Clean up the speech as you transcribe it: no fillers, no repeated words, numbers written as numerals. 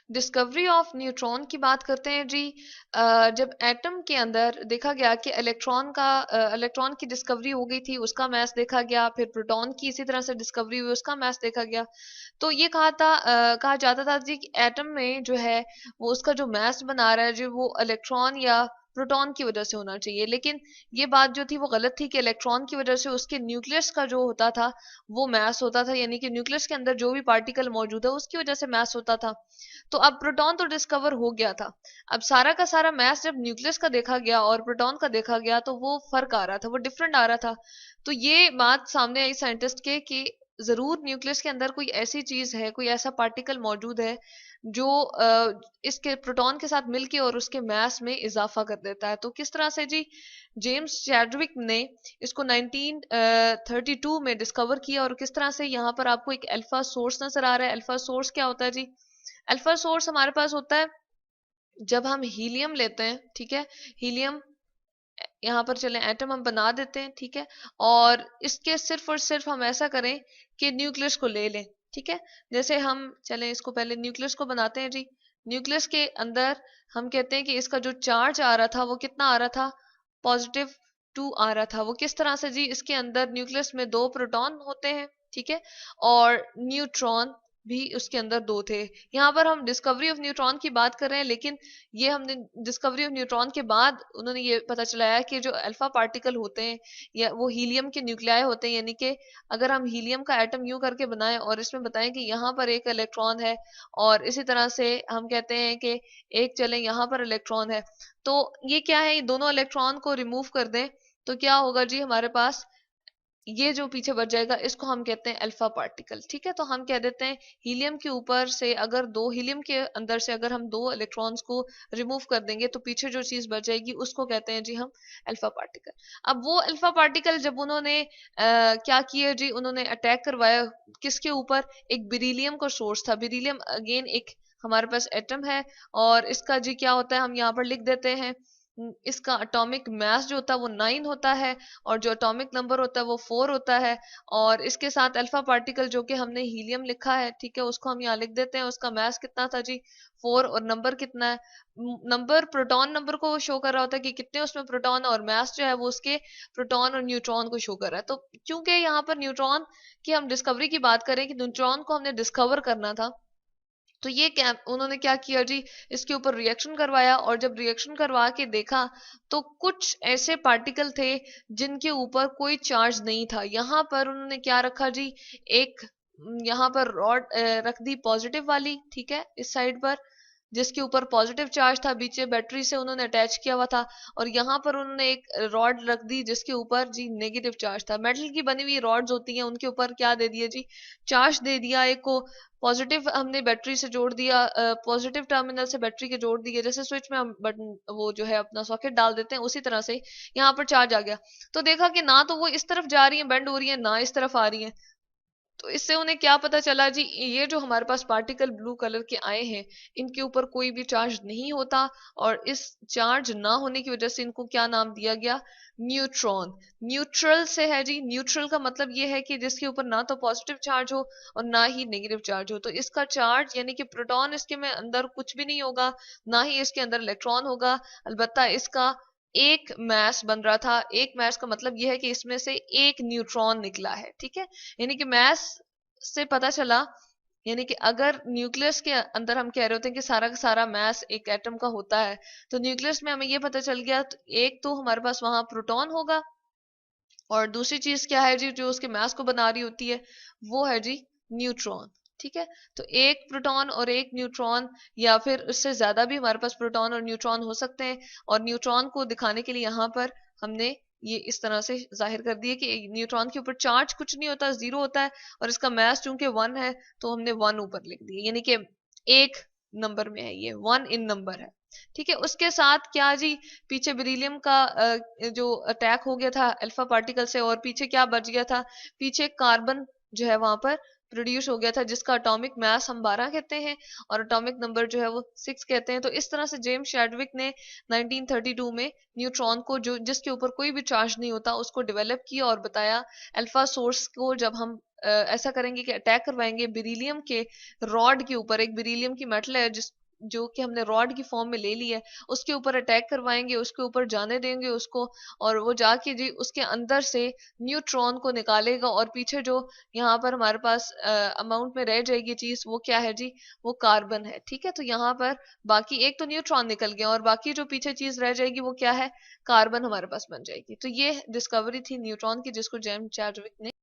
Discovery of neutron की बात करते हैं जी। जब एटम के अंदर देखा गया कि इलेक्ट्रॉन की डिस्कवरी हो गई थी, उसका मास देखा गया, फिर प्रोटॉन की इसी तरह से डिस्कवरी हुई, उसका मास देखा गया। तो ये कहा जाता था जी कि एटम में जो है वो उसका जो मास बना रहा है जो वो इलेक्ट्रॉन या प्रोटॉन की वजह से होना चाहिए, लेकिन ये बात जो थी वो गलत थी कि इलेक्ट्रॉन की वजह से उसके न्यूक्लियस का जो होता था वो मास होता था, यानी कि न्यूक्लियस के अंदर जो भी पार्टिकल मौजूद है उसकी वजह से मास होता था। तो अब प्रोटॉन तो डिस्कवर हो गया था, अब सारा का सारा मास जब न्यूक्लियस का देखा गया और प्रोटॉन का देखा गया तो वो फर्क आ रहा था, वो डिफरेंट आ रहा था। तो ये बात सामने आई साइंटिस्ट के कि जरूर न्यूक्लियस के अंदर कोई ऐसी चीज है, कोई ऐसा पार्टिकल मौजूद है जो इसके प्रोटॉन के साथ मिलके और उसके मास में इजाफा कर देता है। तो किस तरह से जी, जेम्स चैडविक ने इसको 1932 में डिस्कवर किया, और किस तरह से यहाँ पर आपको एक अल्फा सोर्स नजर आ रहा है। अल्फा सोर्स क्या होता है जी? अल्फा सोर्स हमारे पास होता है जब हम हीलियम लेते हैं, ठीक है, हीलियम यहाँ पर चले एटम हम बना देते हैं, ठीक है, और इसके सिर्फ और सिर्फ हम ऐसा करें कि न्यूक्लियस को ले लें, ठीक है। जैसे हम चले इसको पहले न्यूक्लियस को बनाते हैं जी। न्यूक्लियस के अंदर हम कहते हैं कि इसका जो चार्ज आ रहा था वो कितना आ रहा था, +2 आ रहा था। वो किस तरह से जी, इसके अंदर न्यूक्लियस में 2 प्रोटॉन होते हैं, ठीक है, और न्यूट्रॉन भी उसके अंदर 2 थे। यहाँ पर हम डिस्कवरी ऑफ न्यूट्रॉन की बात कर रहे हैं, लेकिन ये हमने डिस्कवरी ऑफ न्यूट्रॉन के बाद उन्होंने ये पता चलाया कि जो अल्फा पार्टिकल होते हैं या वो हीलियम के न्यूक्लियाई होते हैं, यानी कि अगर हम हीलियम का एटम यूं करके बनाएं और इसमें बताएं कि यहाँ पर एक इलेक्ट्रॉन है, और इसी तरह से हम कहते हैं कि एक चले यहाँ पर इलेक्ट्रॉन है, तो ये क्या है, ये दोनों इलेक्ट्रॉन को रिमूव कर दें तो क्या होगा जी, हमारे पास ये जो पीछे बच जाएगा इसको हम कहते हैं अल्फा पार्टिकल, ठीक है। तो हम कह देते हैं हीलियम के ऊपर से अगर दो हीलियम के अंदर से अगर हम 2 इलेक्ट्रॉन्स को रिमूव कर देंगे तो पीछे जो चीज बच जाएगी उसको कहते हैं जी हम अल्फा पार्टिकल। अब वो अल्फा पार्टिकल जब उन्होंने क्या किया जी, उन्होंने अटैक करवाया किसके ऊपर, एक बेरिलियम का सोर्स था। बेरिलियम अगेन एक हमारे पास एटम है, और इसका जी क्या होता है, हम यहाँ पर लिख देते हैं इसका एटॉमिक मास जो होता है वो 9 होता है, और जो एटॉमिक नंबर होता है वो 4 होता है, और इसके साथ अल्फा पार्टिकल जो कि हमने हीलियम लिखा है, ठीक है, उसको हम यहाँ लिख देते हैं। उसका मास कितना था जी, 4, और नंबर कितना है, नंबर प्रोटॉन नंबर को शो कर रहा होता है कि कितने उसमें प्रोटॉन, और मास जो है वो उसके प्रोटॉन और न्यूट्रॉन को शो कर रहा है। तो चूंकि यहाँ पर न्यूट्रॉन की हम डिस्कवरी की बात करें कि न्यूट्रॉन को हमने डिस्कवर करना था, तो ये क्या उन्होंने क्या किया जी, इसके ऊपर रिएक्शन करवाया, और जब रिएक्शन करवा के देखा तो कुछ ऐसे पार्टिकल थे जिनके ऊपर कोई चार्ज नहीं था। यहाँ पर उन्होंने क्या रखा जी, एक यहाँ पर रॉड रख दी पॉजिटिव वाली, ठीक है, इस साइड पर जिसके ऊपर पॉजिटिव चार्ज था, बीच में बैटरी से उन्होंने अटैच किया हुआ था, और यहाँ पर उन्होंने एक रॉड रख दी जिसके ऊपर जी नेगेटिव चार्ज था। मेटल की बनी हुई रॉड्स होती हैं, उनके ऊपर क्या दे दिया जी, चार्ज दे दिया। एक को पॉजिटिव हमने बैटरी से जोड़ दिया, पॉजिटिव टर्मिनल से बैटरी के जोड़ दिए, जैसे स्विच में हम बटन वो जो है अपना सॉकेट डाल देते हैं उसी तरह से यहाँ पर चार्ज आ गया। तो देखा कि ना तो वो इस तरफ जा रही है बेंड हो रही है, ना इस तरफ आ रही है। तो इससे उन्हें क्या पता चला जी, ये जो हमारे पास पार्टिकल ब्लू कलर के आए हैं इनके ऊपर कोई भी चार्ज नहीं होता, और इस चार्ज ना होने की वजह से इनको क्या नाम दिया गया, न्यूट्रॉन। न्यूट्रल से है जी, न्यूट्रल का मतलब ये है कि जिसके ऊपर ना तो पॉजिटिव चार्ज हो और ना ही नेगेटिव चार्ज हो। तो इसका चार्ज यानी कि प्रोटॉन इसके में अंदर कुछ भी नहीं होगा, ना ही इसके अंदर इलेक्ट्रॉन होगा, अलबत्ता इसका एक मास बन रहा था। एक मास का मतलब यह है कि इसमें से एक न्यूट्रॉन निकला है, ठीक है। यानी कि मास से पता चला, यानी कि अगर न्यूक्लियस के अंदर हम कह रहे होते हैं कि सारा का सारा मास एक एटम का होता है, तो न्यूक्लियस में हमें ये पता चल गया, तो एक तो हमारे पास वहां प्रोटॉन होगा, और दूसरी चीज क्या है जी जो उसके मास को बना रही होती है, वो है जी न्यूट्रॉन, ठीक है। तो एक प्रोटॉन और एक न्यूट्रॉन, या फिर उससे ज्यादा भी हमारे पास प्रोटॉन और न्यूट्रॉन हो सकते हैं, और न्यूट्रॉन को दिखाने के लिए यहाँ पर हमने ये इस तरह से जाहिर कर दिया कि न्यूट्रॉन के ऊपर चार्ज कुछ नहीं होता, 0 होता है, और इसका मास चूंकि 1 है तो हमने 1 ऊपर लिख दिया, यानी कि एक नंबर में है, ये 1 इन नंबर है, ठीक है। उसके साथ क्या जी, पीछे बेरिलियम का जो अटैक हो गया था अल्फा पार्टिकल से, और पीछे क्या बच गया था, पीछे कार्बन जो है वहां पर प्रोड्यूस हो गया था, जिसका एटॉमिक मास हम 12 कहते हैं और एटॉमिक नंबर जो है वो 6 कहते हैं। तो इस तरह से जेम्स चैडविक ने 1932 में न्यूट्रॉन को, जो जिसके ऊपर कोई भी चार्ज नहीं होता, उसको डेवलप किया और बताया अल्फा सोर्स को जब हम ऐसा करेंगे कि अटैक करवाएंगे बेरिलियम के रॉड के ऊपर, एक बेरिलियम की मेटल है जिस जो कि हमने रॉड की फॉर्म में ले ली है, उसके ऊपर अटैक करवाएंगे, उसके ऊपर जाने देंगे उसको, और वो जाके जी उसके अंदर से न्यूट्रॉन को निकालेगा, और पीछे जो यहाँ पर हमारे पास अमाउंट में रह जाएगी चीज, वो क्या है जी, वो कार्बन है। ठीक है, तो यहाँ पर बाकी एक तो न्यूट्रॉन निकल गया और बाकी जो पीछे चीज रह जाएगी वो क्या है, कार्बन हमारे पास बन जाएगी। तो ये डिस्कवरी थी न्यूट्रॉन की, जिसको जेम्स चैडविक ने